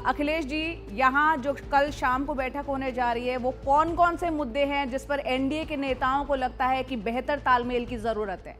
अखिलेश जी, यहाँ जो कल शाम को बैठक होने जा रही है वो कौन कौन से मुद्दे हैं जिस पर एनडीए के नेताओं को लगता है कि बेहतर तालमेल की जरूरत है?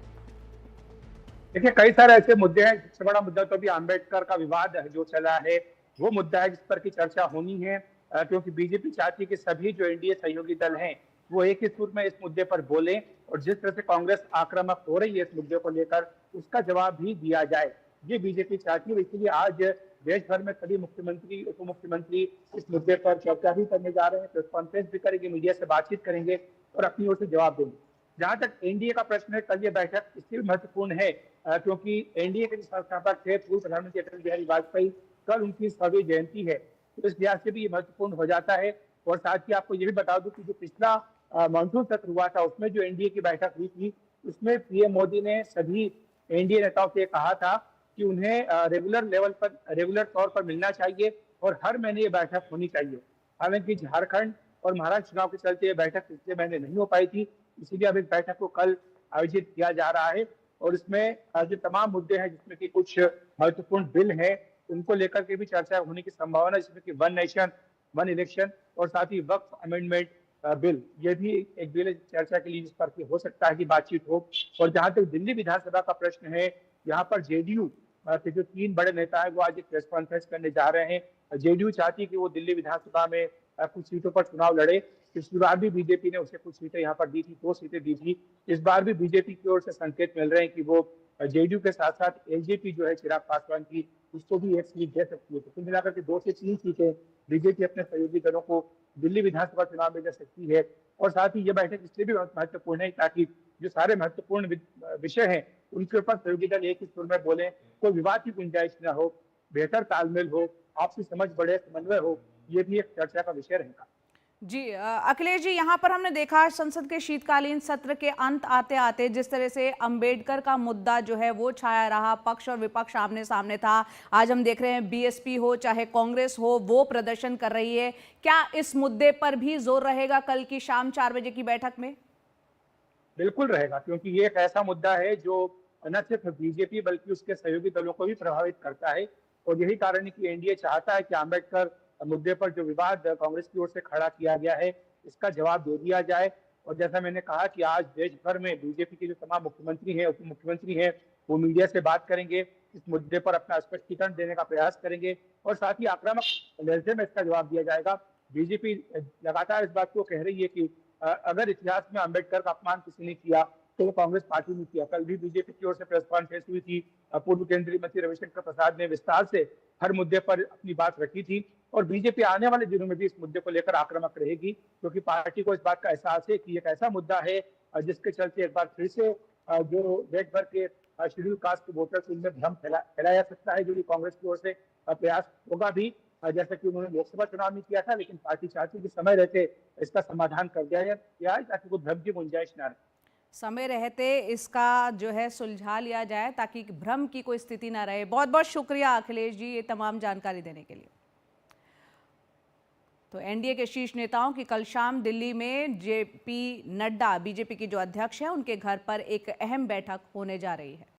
देखिए, कई सारे ऐसे मुद्दे हैं। सबसे बड़ा मुद्दा तो अभी अम्बेडकर का विवाद है जो चला है, वो मुद्दा है जिस पर की चर्चा होनी है। क्योंकि बीजेपी चाहती है कि सभी जो एनडीए सहयोगी दल हैं वो एक ही सुर में इस मुद्दे पर बोलें, और जिस तरह से कांग्रेस आक्रामक हो रही है इस मुद्दे को लेकर, उसका जवाब भी दिया जाए। ये बीजेपी चाहती है। इसलिए आज देश भर में सभी मुख्यमंत्री, उप मुख्यमंत्री इस मुद्दे पर चर्चा भी करने जा रहे हैं, प्रेस कॉन्फ्रेंस भी करेंगे, मीडिया से बातचीत करेंगे और अपनी ओर से जवाब देंगे। जहां तक एनडीए का प्रश्न है, कल ये बैठक इसलिए भी महत्वपूर्ण है क्योंकि एनडीए के जो संस्थापक थे पूर्व प्रधानमंत्री अटल बिहारी वाजपेयी, कल उनकी 100वीं जयंती है, तो इस लिहाज से भी ये महत्वपूर्ण हो जाता है। और साथ ही आपको ये भी बता दूं कि जो पिछला मानसून सत्र हुआ था उसमें जो एनडीए की बैठक हुई थी, उसमें पीएम मोदी ने सभी एनडीए नेताओं से कहा था कि उन्हें रेगुलर तौर पर मिलना चाहिए और हर महीने ये बैठक होनी चाहिए। हालांकि झारखंड और महाराष्ट्र चुनाव के चलते ये बैठक पिछले महीने नहीं हो पाई थी, इसीलिए अब इस बैठक को कल आयोजित किया जा रहा है। और इसमें जो तमाम मुद्दे हैं, जिसमें कि कुछ महत्वपूर्ण बिल हैं, उनको लेकर के भी चर्चा होने की संभावना है, जिसमें कि वन नेशन वन इलेक्शन और साथ ही वक्फ अमेंडमेंट बिल, ये भी एक बिल है चर्चा के लिए जिस पर हो सकता है कि बातचीत हो। और जहां तक दिल्ली विधानसभा का प्रश्न है, यहाँ पर जेडीयू के जो 3 बड़े नेता हैं वो आज एक प्रेस कॉन्फ्रेंस करने जा रहे हैं। जेडीयू चाहती है कि वो दिल्ली विधानसभा में कुछ सीटों पर चुनाव लड़े। पिछली बार भी बीजेपी ने उसे कुछ सीटें यहाँ पर दी थी, 2 सीटें दी थी। इस बार भी बीजेपी की ओर से संकेत मिल रहे हैं कि वो जेडीयू के साथ साथ एलजेपी जो है चिराग पासवान की, उसको भी एक सीट दे सकती है। तो कुल मिलाकर के 2 से 3 सीटें बीजेपी अपने सहयोगी दलों को दिल्ली विधानसभा चुनाव में दे सकती है। और साथ ही यह बैठक इसलिए भी बहुत महत्वपूर्ण है ताकि जो सारे महत्वपूर्ण विषय हैं उनके ऊपर सहयोगी दल एक ही सुर में बोले, कोई विवाद की गुंजाइश न हो, बेहतर तालमेल हो, आपसी समझ बढ़े, समन्वय हो। ये भी एक चर्चा का विषय रहेगा। जी अखिलेश जी, यहाँ पर हमने देखा संसद के शीतकालीन सत्र के अंत आते आते जिस तरह से अंबेडकर का मुद्दा जो है वो छाया रहा, पक्ष और विपक्ष आमने सामने था। आज हम देख रहे हैं बीएसपी हो चाहे कांग्रेस हो वो प्रदर्शन कर रही है। क्या इस मुद्दे पर भी जोर रहेगा कल की शाम 4 बजे की बैठक में? बिल्कुल रहेगा, क्योंकि ये एक ऐसा मुद्दा है जो न सिर्फ बीजेपी बल्कि उसके सहयोगी दलों को भी प्रभावित करता है। और यही कारण है कि एनडीए चाहता है कि अम्बेडकर मुद्दे पर जो विवाद कांग्रेस की ओर से खड़ा किया गया है, इसका जवाब दे दिया जाए। और जैसा मैंने कहा कि आज देश भर में बीजेपी के जो तमाम मुख्यमंत्री हैं, उप मुख्यमंत्री हैं, वो मीडिया से बात करेंगे, इस मुद्दे पर अपना स्पष्टीकरण देने का प्रयास करेंगे और साथ ही आक्रामक लहजे में इसका जवाब दिया जाएगा। बीजेपी लगातार इस बात को कह रही है कि अगर इतिहास में अम्बेडकर का अपमान किसी ने किया तो वो कांग्रेस पार्टी ने किया। कल भी बीजेपी की ओर से प्रेस कॉन्फ्रेंस हुई थी। पूर्व केंद्रीय मंत्री रविशंकर प्रसाद ने विस्तार से हर मुद्दे पर अपनी बात रखी थी। और बीजेपी आने वाले दिनों में भी इस मुद्दे को लेकर आक्रामक रहेगी, क्योंकि पार्टी को इस बात का एहसास है कि एक ऐसा मुद्दा है जिसके चलते एक बार फिर से जो देश भर के शेड्यूल कास्ट वोटर्स, उनमें भ्रम फैलाया जा सकता है, जो कि कांग्रेस की ओर से प्रयास होगा भी। जैसा कि उन्होंने लोकसभा चुनाव में किया था, लेकिन पार्टी चाहती है कि समय रहते इसका समाधान कर दिया जाए ताकि कोई भ्रम की गुंजाइश न रहे। समय रहते इसका जो है सुलझा लिया जाए ताकि भ्रम की कोई स्थिति ना रहे। बहुत बहुत शुक्रिया अखिलेश जी ये तमाम जानकारी देने के लिए। तो एनडीए के शीर्ष नेताओं की कल शाम दिल्ली में जेपी नड्डा, बीजेपी के जो अध्यक्ष हैं, उनके घर पर एक अहम बैठक होने जा रही है।